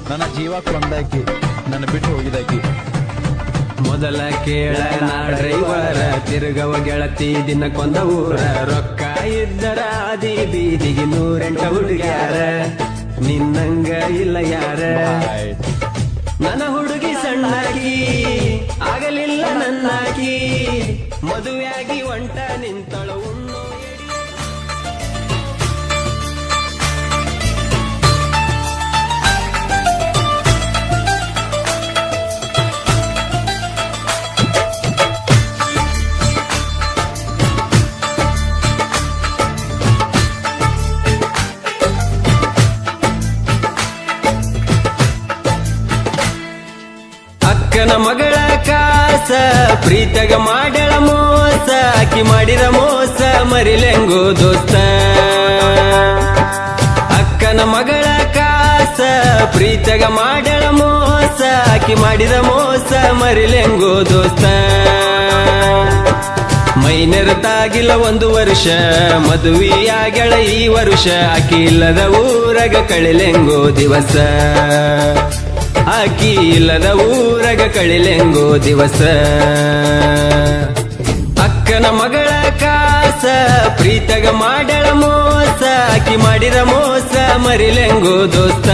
ನನ್ನ ಜೀವ ಕೊಂದಾಕಿ ನನ್ನ ಬಿಟ್ಟು ಹೋಗಿದಾಕಿ. ಮೊದಲ ಕೇಳ ನಾ ಡ್ರೈವರ ತಿರುಗವ ಗೆಳತಿ ದಿನಕ್ಕೊಂದ ಊರ ರೊಕ್ಕ ಇದ್ದರ ಆದಿ ಬೀದಿಗೆ 108 ಹುಡುಗ್ಯಾರ ನಿನ್ನಂಗ ಇಲ್ಲ ಯಾರ. ನನ್ನ ಹುಡುಗಿ ಸಣ್ಣಾಗಿ ಆಗಲಿಲ್ಲ ನನ್ನಾಗಿ ಮದುವೆಯಾಗಿ ಒಂಟ ನಿಂತಳು ಉಣ್ಣು ಅಕ್ಕನ ಮಗಳ ಕಾಸ ಪ್ರೀತಗ ಮಾಡ್ಯಾಳ ಮೋಸ ಆಕಿ ಮಾಡಿದ ಮೋಸ ಮರಿಲೆಂಗೋ ದೋಸ್ತ. ಅಕ್ಕನ ಮಗಳ ಕಾಸ ಪ್ರೀತಗ ಮಾಡ್ಯಾಳ ಮೋಸ ಆಕಿ ಮಾಡಿದ ಮೋಸ ಮರಿಲೆಂಗೋ ದೋಸ್ತ. ಮೈನೆರತಾಗಿಲ್ಲ 1 ವರ್ಷ ಮದುವೆಯಾಗ್ಯಾಳ ಈ ವರ್ಷ ಆಕಿ ಇಲ್ಲದ ಊರಗ ಕಳಿಲೆಂಗೋ ದಿವಸ. ಆಕಿ ಇಲ್ಲದ ಊರಗ ಕಳಿಲೆಂಗೋ ದಿವಸ. ಅಕ್ಕನ ಮಗಳ ಕಾಸ ಪ್ರೀತಗ ಮಾಡ್ಯಾಳ ಮೋಸ ಆಕಿ ಮಾಡಿದ ಮೋಸ ಮರಿಲೆಂಗೋ ದೋಸ್ತ.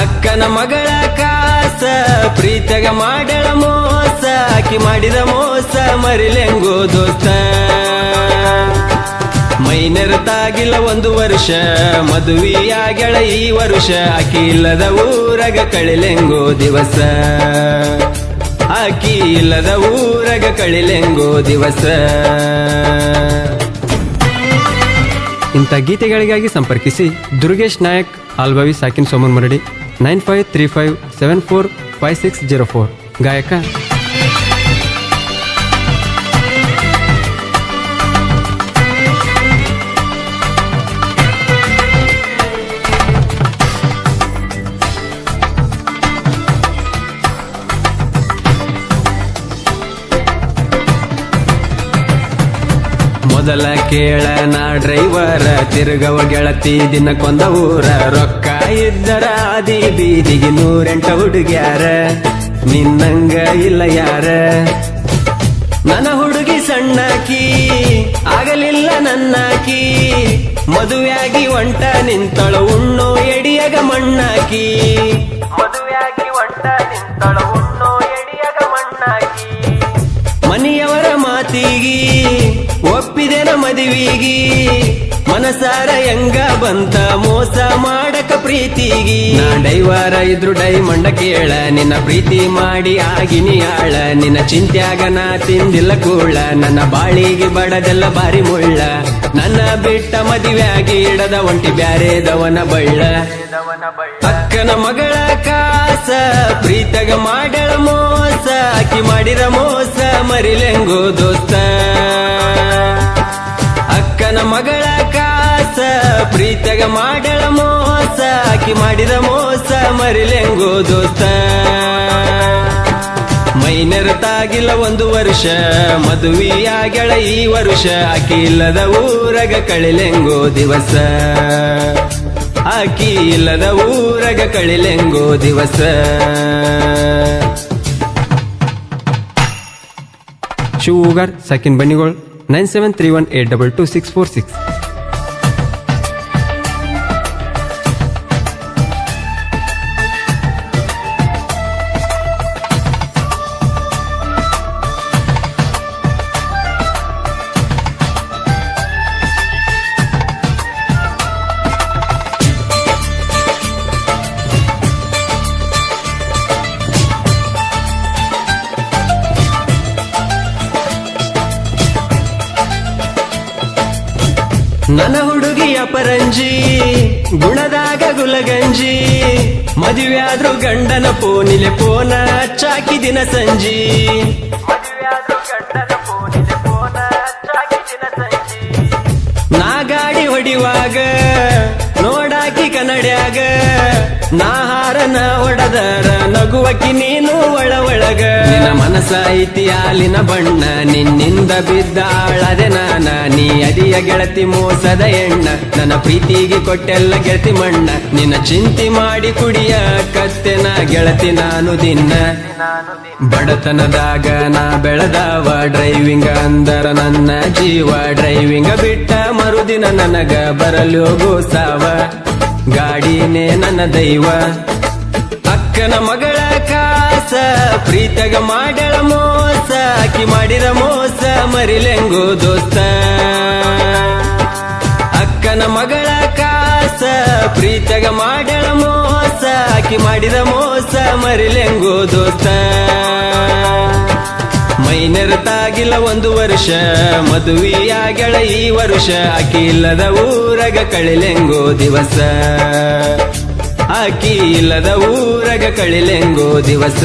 ಅಕ್ಕನ ಮಗಳ ಕಾಸ ಪ್ರೀತಗ ಮಾಡ್ಯಾಳ ಮೋಸ ಆಕಿ ಮಾಡಿದ ಮೋಸ ಮರಿಲೆಂಗೋ ದೋಸ್ತ. ಮೈನೆರತಾಗಿಲ್ಲ 1 ವರ್ಷ ಮದುವೆಯಾಗ್ಯಾಳ ಈ ವರ್ಷ ಆಕಿ ಇಲ್ಲದ ಊರಗ ಕಳಿಲೆಂಗೋ ದಿವಸ. ಆಕಿ ಇಲ್ಲದ ಊರಗ ಕಳಿಲೆಂಗೋ ದಿವಸ. ಇಂಥ ಗೀತೆಗಳಿಗಾಗಿ ಸಂಪರ್ಕಿಸಿ ದುರ್ಗೇಶ್ ನಾಯಕ್ ಆಲ್ಬವಿ ಸಾಕಿನ್ ಸೋಮನ್ ಮರಡಿ 9535745604 ಗಾಯಕ ಮೊದಲ ಕೇಳ ನಾ ಡ್ರೈವರ ತಿರುಗವ ಗೆಳತಿ ದಿನಕ್ಕೊಂದ ಊರ ರೊಕ್ಕ ಇದ್ದರ ಆದಿ ಬೀದಿಗೆ 108 ಹುಡುಗ್ಯಾರ ನಿನ್ನಂಗ ಇಲ್ಲ ಯಾರ. ನನ್ನ ಹುಡುಗಿ ಸಣ್ಣಾಕಿ ಆಗಲಿಲ್ಲ ನನ್ನಾಕಿ ಮದುವೆಯಾಗಿ ಒಂಟ ನಿಂತಳು ಉಣ್ಣು ಎಡಿಯಗ ಮಣ್ಣಾಕಿ. ಮದುವೆಯಾಗಿ ಒಂಟ ನಿಂತಳು ಉಣ್ಣು ಎಡಿಯಗ ಮಣ್ಣಾಕಿ. ಮನೆಯವರ ಮಾತಿಗಿ ಒಪ್ಪಿದೆನ ಮದುವಿಗಿ ಮನಸಾರ ಹೆಂಗ ಬಂತ ಮೋಸ ಮಾಡಕ ಪ್ರೀತಿಗಿ. ನಾ ಡೈವಾರ ಇದ್ರು ಡೈಮಂಡ ಕೇಳ ನಿನ್ನ ಪ್ರೀತಿ ಮಾಡಿ ಆಗಿನಿ ಆಳ. ನಿನ್ನ ಚಿಂತ್ಯಾಗ ನಾ ತಿಂದಿಲ್ಲ ಕೂಳ ನನ್ನ ಬಾಳಿಗೆ ಬಡದೆಲ್ಲ ಬಾರಿ ಮುಳ್ಳ. ನನ್ನ ಬಿಟ್ಟ ಮದುವೆಯಾಗಿ ಇಡದ ಒಂಟಿ ಬ್ಯಾರೆದವನ ಬಳ್ಳ. ಅಕ್ಕನ ಮಗಳ ಕಾಸ ಪ್ರೀತಗ ಮಾಡ್ಯಾಳ ಮೋಸ ಆಕಿ ಮಾಡಿದ ಮೋಸ ಮರಿಲೆಂಗೋ ದೋಸ್ತ. ಅಕ್ಕನ ಮಗಳ ಕಾಸ ಪ್ರೀತಗ ಮಾಡ್ಯಾಳ ಮೋಸ ಆಕಿ ಮಾಡಿದ ಮೋಸ ಮರಿಲೆಂಗೋ ದೋಸ್ತ. ಮೈನೆರತಾಗಿಲ್ಲ 1 ವರ್ಷ ಮದುವೆಯಾಗ್ಯಾಳ ಈ ವರ್ಷ ಆಕಿ ಇಲ್ಲದ ಊರಗ ಕಳಿಲೆಂಗೋ ದಿವಸ. ಆಕಿ ಇಲ್ಲದ ಊರಗ ಕಳಿಲೆಂಗೋ ದಿವಸ. ಶಿವೂಗಾರ್ ಸಾಕಿನ್ ಬನ್ನಿಗೋಳ್ 9731822646. ನನ್ನ ಹುಡುಗಿಯ ಪರಂಜಿ ಗುಣದಾಗ ಗುಲಗಂಜಿ ಮದುವೆಯಾದ್ರು ಗಂಡನ ಪೋನಿಲೆ ಪೋನ ಚಾಕಿ ದಿನ ಸಂಜಿ. ನಾ ಗಾಡಿ ಹೊಡಿವಾಗ ನೋಡಾಕಿ ಕನ್ನಡ್ಯಾಗ ನಾಹಾರನ ಒಡದರ ನಗುವಕಿ ನೀನು ಒಳಗ ನಿನ್ನ ಮನಸ ಐತಿ ಹಾಲಿನ ಬಣ್ಣ ನಿನ್ನಿಂದ ಬಿದ್ದಾಳದೆ ನಾನ ನೀ ಅದಿಯ ಗೆಳತಿ ಮೋಸದ ಎಣ್ಣ ನನ್ನ ಪ್ರೀತಿಗೆ ಕೊಟ್ಟೆಲ್ಲ ಗೆಳತಿ ಮಣ್ಣ ನಿನ್ನ ಚಿಂತೆ ಮಾಡಿ ಕುಡಿಯ ಕತ್ತೆನ ಗೆಳತಿ ನಾನು ದಿನ ಬಡತನದಾಗ ನಾ ಬೆಳೆದವ ಡ್ರೈವಿಂಗ್ ಅಂದರ ನನ್ನ ಜೀವ ಡ್ರೈವಿಂಗ್ ಬಿಟ್ಟ ಮರುದಿನ ನನಗ ಬರಲು ಗೋಸಾವ ಗಾಡಿನೇ ನನ್ನ ದೈವ ಅಕ್ಕನ ಮಗಳ ಕಾಸ ಪ್ರೀತಗ ಮಾಡ್ಯಾಳ ಮೋಸ ಆಕಿ ಮಾಡಿದ ಮೋಸ ಮರಿಲೆಂಗೋ ದೋಸ್ತ ಅಕ್ಕನ ಮಗಳ ಕಾಸ ಪ್ರೀತಗ ಮಾಡ್ಯಾಳ ಮೋಸ ಆಕಿ ಮಾಡಿದ ಮೋಸ ಮರಿಲೆಂಗೋ ದೋಸ್ತ ಮೈನೆರತಾಗಿಲ್ಲ 1 ವರ್ಷ ಮದುವೆಯಾಗಳ ಈ ವರುಷ ಆಕಿ ಇಲ್ಲದ ಊರಗ ಕಳಿಲೆಂಗೋ ದಿವಸ ಆಕಿ ಇಲ್ಲದ ಊರಗ ಕಳಿಲೆಂಗೋ ದಿವಸ